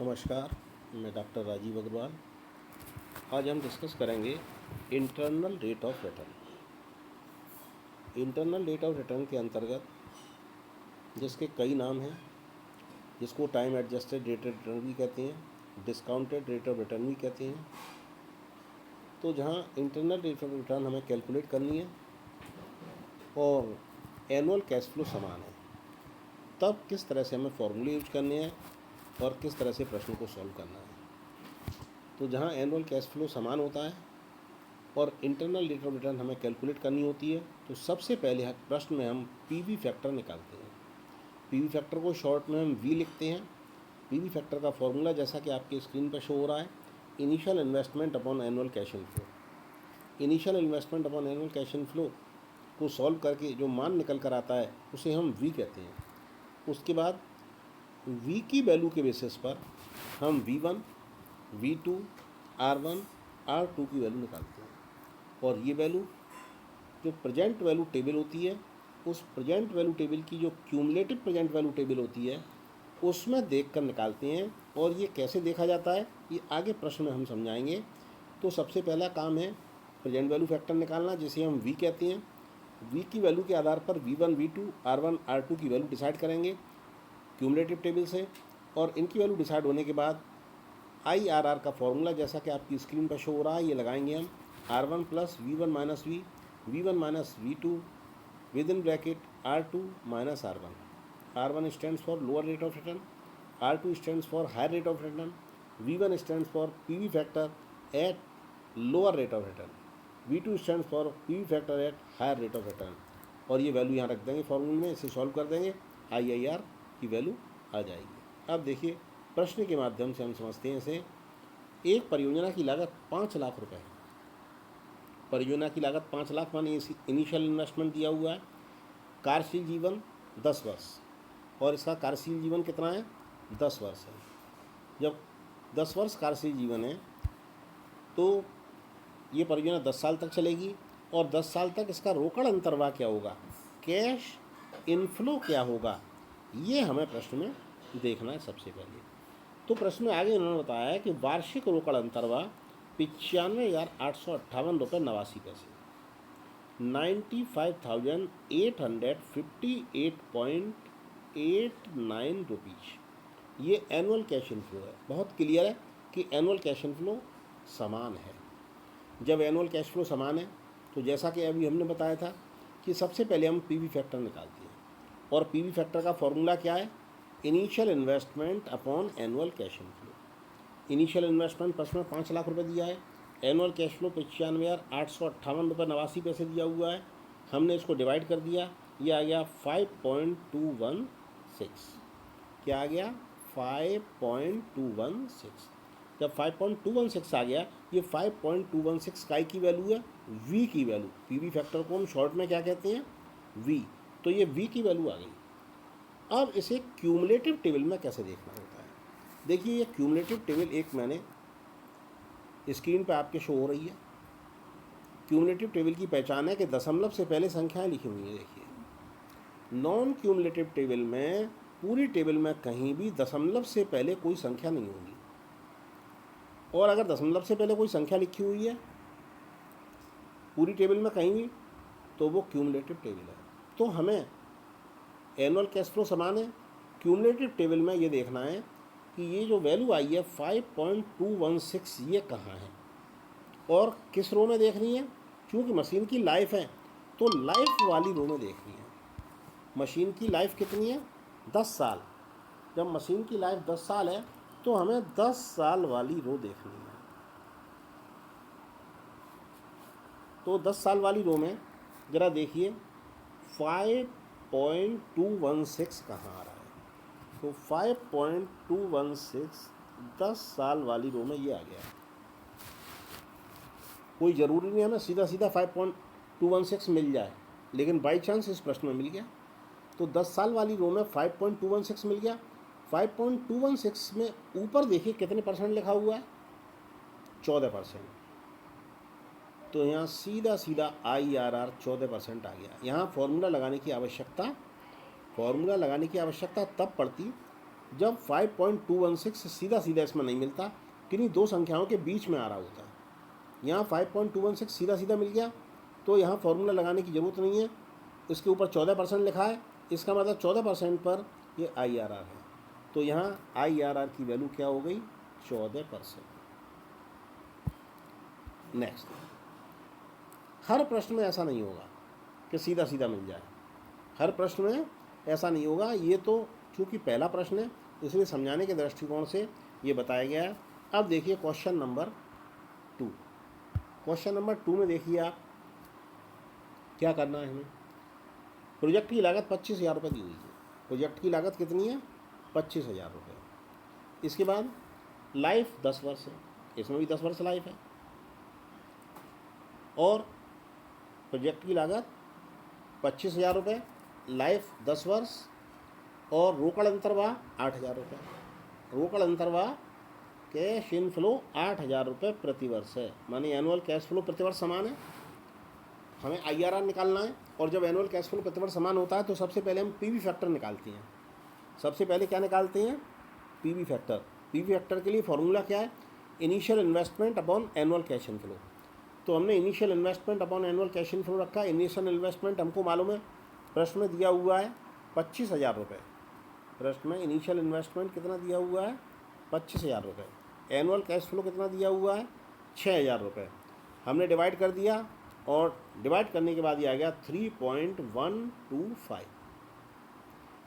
नमस्कार, मैं डॉक्टर राजीव अग्रवाल। आज हम डिस्कस करेंगे internal rate of return. Internal rate of return के अंतर्गत जिसके कई नाम हैं, जिसको time adjusted rate of return भी कहते हैं, डिस्काउंटेड रेट ऑफ रिटर्न भी कहते हैं। तो जहाँ इंटरनल रेट ऑफ रिटर्न हमें कैलकुलेट करनी है और एनुअल कैश फ्लो समान है, तब किस तरह से हमें फॉर्मूले यूज करने हैं और किस तरह से प्रश्न को सॉल्व करना है। तो जहाँ एनुअल कैश फ्लो समान होता है और इंटरनल रेट ऑफ रिटर्न हमें कैलकुलेट करनी होती है, तो सबसे पहले प्रश्न में हम पीवी फैक्टर निकालते हैं। पीवी फैक्टर को शॉर्ट में हम वी लिखते हैं। पीवी फैक्टर का फॉर्मूला जैसा कि आपकी स्क्रीन पर शो हो रहा है, initial investment upon annual cash inflow. Initial investment upon annual cash inflow को सॉल्व करके जो मान निकल कर आता है उसे हम वी कहते हैं। उसके बाद v की वैल्यू के बेसिस पर हम v1, v2, r1, r2 की वैल्यू निकालते हैं और ये वैल्यू जो प्रेजेंट वैल्यू टेबल होती है, उस प्रेजेंट वैल्यू टेबल की जो क्यूमुलेटिव प्रेजेंट वैल्यू टेबल होती है उसमें देख कर निकालते हैं। और ये कैसे देखा जाता है ये आगे प्रश्न में हम समझाएंगे। तो सबसे पहला काम है प्रेजेंट वैल्यू फैक्टर निकालना, जिसे हम v कहते हैं। v की वैल्यू के आधार पर v1, v2, r1, r2 की वैल्यू डिसाइड करेंगे क्यूमुलेटिव टेबल से, और इनकी वैल्यू डिसाइड होने के बाद IRR का फॉर्मूला जैसा कि आपकी स्क्रीन पर शो हो रहा है ये लगाएंगे हम। R1 plus V1 minus V, V1 minus V2 within bracket R2 minus R1। R1 stands for lower rate of return, R2 stands for higher rate of return, V1 stands for PV factor at lower rate of return, V2 stands for PV factor at higher rate of return. और ये value यहाँ रख देंगे फॉर्मूले में, इसे solve कर देंगे, IIR की वैल्यू आ जाएगी। अब देखिए प्रश्न के माध्यम से हम समझते हैं इसे। एक परियोजना की लागत 5 लाख रुपए है। परियोजना की लागत 5 लाख मानी इनिशियल इन्वेस्टमेंट दिया हुआ है। कार्यशील जीवन 10 वर्ष और इसका कार्यशील जीवन कितना है? 10 वर्ष है। जब 10 वर्ष कार्यशील जीवन है तो ये परियोजना 10 साल तक चलेगी और 10 साल तक इसका रोकड़ अंतर्वाह क्या होगा, कैश इनफ्लो क्या होगा, ये हमें प्रश्न में देखना है सबसे पहले। तो प्रश्न में आगे उन्होंने बताया है कि वार्षिक रोकड़ अंतर्वाह 95,858 रुपये 89 पैसे, 95,858.89 रुपीज़। ये एनुअल कैश इनफ्लो है। बहुत क्लियर है कि एनुअल कैश इनफ्लो समान है। जब एनुअल कैश फ्लो समान है तो जैसा कि अभी हमने बताया था कि सबसे पहले हम पीवी फैक्टर निकालते हैं और पीवी फैक्टर का फॉर्मूला क्या है? Initial investment upon annual cash inflow. Initial investment प्रश्न में 5 लाख रुपए दिया है, एनुअल कैश फ्लो 95,858 रुपये 89 पैसे दिया हुआ है। हमने इसको डिवाइड कर दिया, ये आ गया 5.216। क्या आ गया? 5.216। जब 5.216 आ गया, ये 5.216 काय की वैल्यू है? v की वैल्यू। पीवी फैक्टर को हम शॉर्ट में क्या कहते हैं? v। तो ये v की वैल्यू आ गई। अब इसे क्यूमुलेटिव टेबल में कैसे देखना होता है? देखिए ये क्यूमुलेटिव टेबल एक मैंने स्क्रीन पर आपके शो हो रही है। क्यूमुलेटिव टेबल की पहचान है कि दशमलव से पहले संख्याएं लिखी हुई हैं। देखिए नॉन क्यूमुलेटिव टेबल में पूरी टेबल में कहीं भी दशमलव से पहले कोई संख्या नहीं होगी, और अगर दशमलव से पहले कोई संख्या लिखी हुई है पूरी टेबल में कहीं भी, तो वो क्यूमुलेटिव टेबल है। तो हमें एनुअल कैश फ्लो समान है, क्यूमुलेटिव टेबल में ये देखना है कि ये जो वैल्यू आई है 5.216 ये कहाँ है और किस रो में देखनी है। क्योंकि मशीन की लाइफ है तो लाइफ वाली रो में देखनी है। मशीन की लाइफ कितनी है? 10 साल। जब मशीन की लाइफ 10 साल है तो हमें 10 साल वाली रो देखनी है। तो 10 साल वाली रो में ज़रा देखिए 5.216 कहाँ आ रहा है। तो 5.216 10 साल वाली रो में ये आ गया। कोई ज़रूरी नहीं हमें सीधा 5.216 मिल जाए, लेकिन बाई चांस इस प्रश्न में मिल गया। तो 10 साल वाली रो में 5.216 मिल गया। 5.216 में ऊपर देखिए कितने परसेंट लिखा हुआ है? 14%। तो यहाँ सीधा IRR 14% आ गया। यहाँ फॉर्मूला लगाने की आवश्यकता तब पड़ती जब 5.216 सीधा सीधा इसमें नहीं मिलता, किन्हीं दो संख्याओं के बीच में आ रहा होता है। यहाँ 5.216 सीधा सीधा मिल गया तो यहाँ फॉर्मूला लगाने की ज़रूरत नहीं है। इसके ऊपर 14% लिखा है, इसका मतलब 14% पर ये IRR है। तो यहाँ IRR की वैल्यू क्या हो गई? 14%। नेक्स्ट, हर प्रश्न में ऐसा नहीं होगा कि सीधा सीधा मिल जाए, हर प्रश्न में ऐसा नहीं होगा। ये तो चूँकि पहला प्रश्न है इसलिए समझाने के दृष्टिकोण से ये बताया गया है। अब देखिए क्वेश्चन नंबर 2। क्वेश्चन नंबर 2 में देखिए आप क्या करना है हमें। प्रोजेक्ट की लागत 25,000 रुपये दी हुई है। प्रोजेक्ट की लागत कितनी है? 25,000 रुपये। इसके बाद लाइफ 10 वर्ष है, इसमें भी 10 वर्ष लाइफ है, और प्रोजेक्ट की लागत 25,000 रुपये, लाइफ 10 वर्ष, और रोकड़ अंतर्वाह 8,000 रुपये। रोकड़ अंतर्वाह कैश इनफ्लो 8,000 रुपये प्रति वर्ष है, माने एनुअल कैश फ्लो प्रति वर्ष समान है। हमें IRR निकालना है, और जब एनुअल कैश फ्लो प्रति वर्ष समान होता है तो सबसे पहले हम PV फैक्टर निकालते हैं। सबसे पहले क्या निकालते हैं? PV factor. PV फैक्टर के लिए फॉर्मूला क्या है? Initial investment upon annual cash inflow. तो हमने initial investment upon annual cash inflow रखा। इनिशियल इन्वेस्टमेंट हमको मालूम है, प्रश्न में दिया हुआ है 25,000 रुपये। प्रश्न में इनिशियल इन्वेस्टमेंट कितना दिया हुआ है? 25,000 रुपये। एनुअल कैश फ्लो कितना दिया हुआ है? 6,000 रुपये। हमने डिवाइड कर दिया, और डिवाइड करने के बाद ये आ गया 3.125।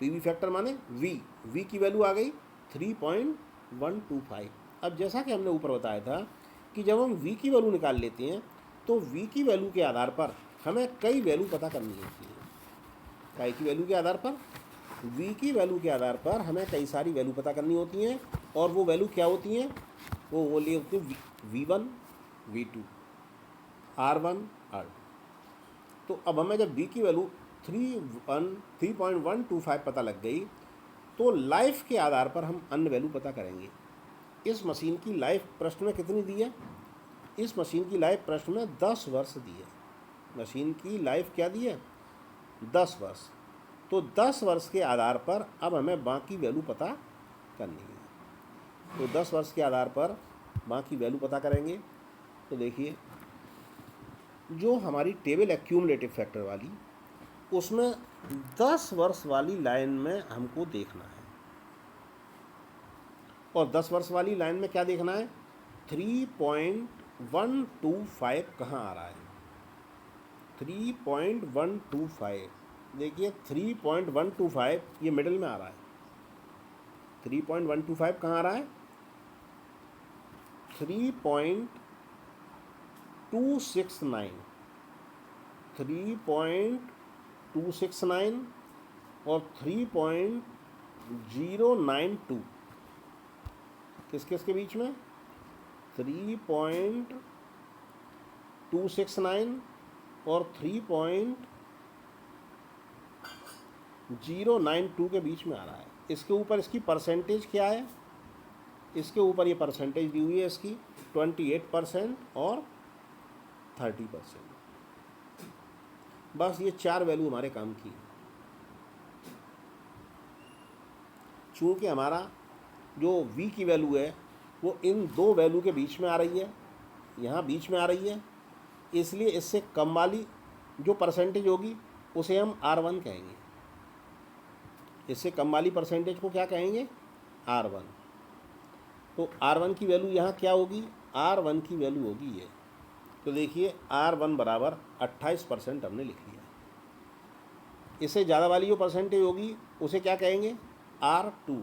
PV फैक्टर माने V की वैल्यू आ गई 3.125। अब जैसा कि हमने ऊपर बताया था कि जब हम V की वैल्यू निकाल लेते हैं तो V की वैल्यू के आधार पर हमें कई वैल्यू पता करनी होती है। कई की वैल्यू के आधार पर, V की वैल्यू के आधार पर हमें कई सारी वैल्यू पता करनी होती हैं, और वो वैल्यू क्या होती हैं? वो होती है V1, V2, R1, R2। तो अब हमें जब V की वैल्यू 3.125 पता लग गई तो लाइफ के आधार पर हम अन्य वैल्यू पता करेंगे। इस मशीन की लाइफ प्रश्न में कितनी दी है? इस मशीन की लाइफ प्रश्न में 10 वर्ष दी है। मशीन की लाइफ क्या दी है? 10 वर्ष। तो 10 वर्ष के आधार पर अब हमें बाकी वैल्यू पता करनी है। तो 10 वर्ष के आधार पर बाकी वैल्यू पता करेंगे। तो देखिए, जो हमारी टेबल एक्यूमुलेटिव फैक्टर वाली, उसमें 10 वर्ष वाली लाइन में हमको देखना है, और 10 वर्ष वाली लाइन में क्या देखना है? 3.125 कहाँ आ रहा है? 3.125। देखिए 3.125 ये मिडिल में आ रहा है। 3.125 कहाँ आ रहा है? 3.269, 3.269 और 3.092 किस किस के बीच में? 3.269 और 3.092 के बीच में आ रहा है। इसके ऊपर इसकी परसेंटेज क्या है? इसके ऊपर ये परसेंटेज दी हुई है इसकी 28% और 30%। बस ये 4 वैल्यू हमारे काम की। चूँकि हमारा जो V की वैल्यू है वो इन दो वैल्यू के बीच में आ रही है, यहाँ बीच में आ रही है, इसलिए इससे कम वाली जो परसेंटेज होगी उसे हम R1 कहेंगे। इससे कम वाली परसेंटेज को क्या कहेंगे? R1। तो R1 की वैल्यू यहाँ क्या होगी? R1 की वैल्यू होगी ये। तो देखिए R1 बराबर 28% हमने लिख लिया। इससे ज़्यादा वाली जो परसेंटेज होगी उसे क्या कहेंगे? R2।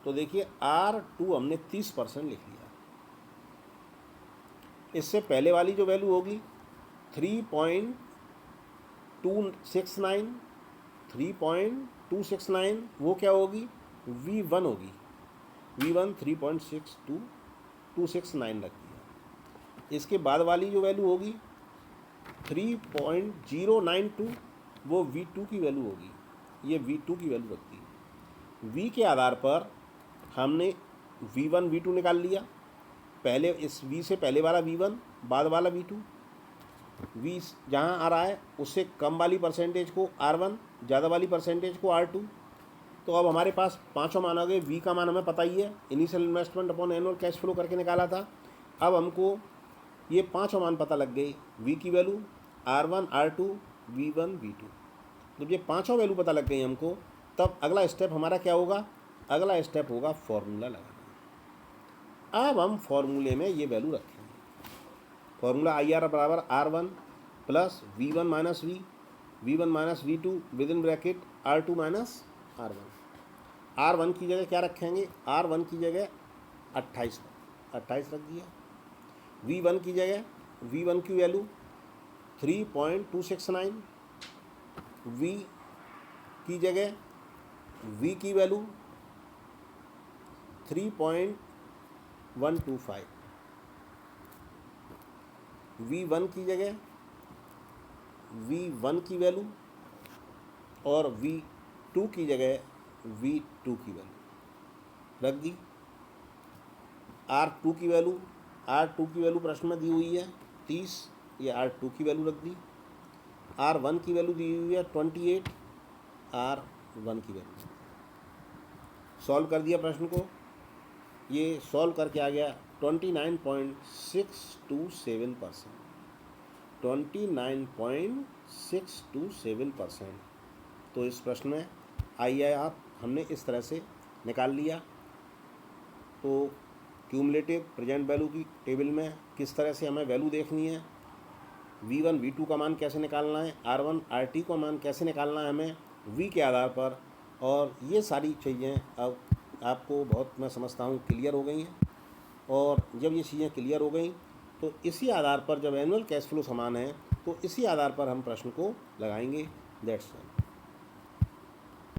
तो देखिए R2 हमने 30% लिख लिया। इससे पहले वाली जो वैल्यू होगी 3.269 वो क्या होगी? V1 होगी। V1 3.269 रख दिया। इसके बाद वाली जो वैल्यू होगी 3.092 वो V2 की वैल्यू होगी। ये V2 की वैल्यू रखती है। V के आधार पर हमने V1 V2 निकाल लिया। पहले इस V से पहले वाला V1, बाद वाला V2। V जहाँ आ रहा है उससे कम वाली परसेंटेज को R1, ज़्यादा वाली परसेंटेज को R2। तो अब हमारे पास पाँचों मान आ गए। वी का मान हमें पता ही है, initial investment upon annual cash flow करके निकाला था। अब हमको ये पाँचों मान पता लग गई। वी की value R1 R2 V1 V2। जब ये पाँचों वैल्यू पता लग गई हमको, तब अगला स्टेप हमारा क्या होगा? अगला स्टेप होगा फॉर्मूला लगाना। अब हम फॉर्मूले में ये वैल्यू रखेंगे। फॉर्मूला IR बराबर R1 plus V1 minus V1 minus V2 within bracket R2 minus R1। R1 की जगह क्या रखेंगे? R1 की जगह 28 रख दिया। V1 की जगह V1 की वैल्यू 3.269, V की जगह V की वैल्यू 3.125, V1 की जगह V1 की वैल्यू और V2 की जगह V2 की वैल्यू रख दी। R2 की वैल्यू प्रश्न में दी हुई है 30, ये R2 की वैल्यू रख दी। R1 की वैल्यू दी हुई है 28, R1 की वैल्यू सॉल्व कर दिया प्रश्न को। ये सॉल्व करके आ गया 29.627%, 29.627%। तो इस प्रश्न में IRR हमने इस तरह से निकाल लिया। तो क्यूमुलेटिव प्रेजेंट वैल्यू की टेबल में किस तरह से हमें वैल्यू देखनी है, V1 V2 का मान कैसे निकालना है, R1 RT का मान कैसे निकालना है हमें V के आधार पर, और ये सारी चीज़ें अब आपको बहुत, मैं समझता हूँ, क्लियर हो गई हैं। और जब ये चीज़ें क्लियर हो गई तो इसी आधार पर, जब एनुअल कैश फ्लो समान है तो इसी आधार पर हम प्रश्न को लगाएंगे। That's all.